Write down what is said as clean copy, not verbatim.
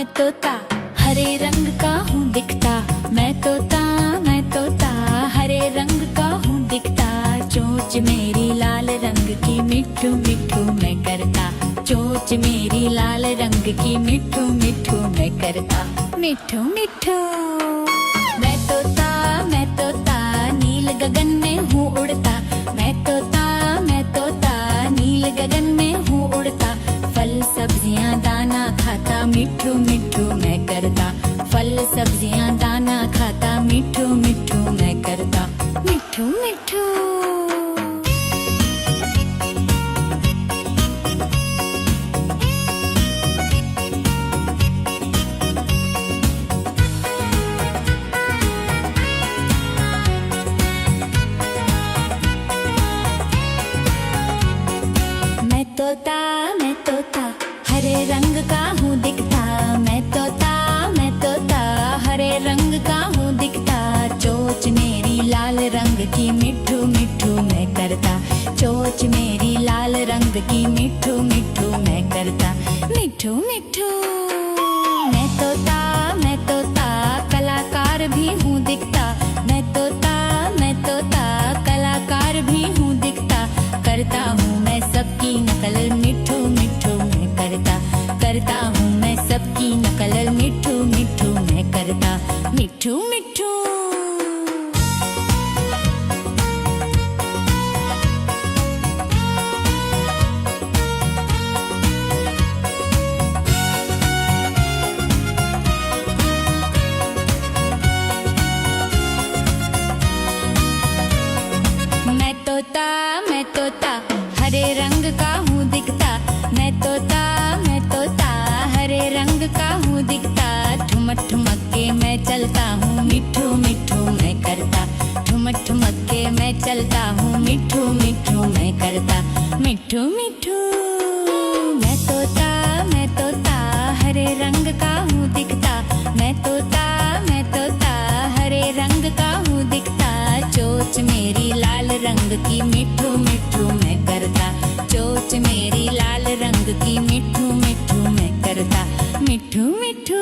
मैं तोता हरे रंग का हूँ दिखता। मैं तोता हरे रंग का हूँ दिखता। चोंच मेरी लाल रंग की मिठू मिठू मैं करता। चोंच मेरी लाल रंग की मिठू मिठू मैं करता। मिठू मिठू मैं तोता नील गगन में हूँ उड़ता। मैं तोता नील गगन में हूँ उड़ता। फल सब्जियाँ दाना खाता मिठू मिठू मैं करता। फल सब्जियाँ दाना खाता मिठू मिठू मैं करता। मिठू मिठू मैं तोता हरे रंग का हूँ दिखता। मैं तोता हरे रंग का हूँ दिखता। चोंच मेरी लाल रंग की मिठू मिठू मैं करता। चोंच मेरी लाल रंग की मिठू मिठू मैं करता। मिठू मिठू मैं तोता कलाकार भी हूँ दिखता। मैं तोता कलाकार भी हूँ दिखता। करता हूँ मैं सबकी नकल मिठू मिठू मैं करता हूँ मैं सबकी नकल मिठू मिठू मैं करता। मिठू मिठू मैं तोता हरे रंग का हूँ दिखता। मैं तोता हरे रंग का हूँ दिखता। ठुमक ठुमक के मैं चलता हूँ मिठू मिठू मैं करता। ठुमक ठुमक के मैं चलता हूँ मिठू मिठू मैं करता। मिठू मिठू मैं तोता हरे रंग का हूँ दिखता। मैं तोता हरे रंग का हूँ दिखता। चोंच मेरी लाल रंग की मिठू मिठू मैं करता। चोंच मेरी लाल रंग की मिठू मिठू मैं करता। मिठू मिठू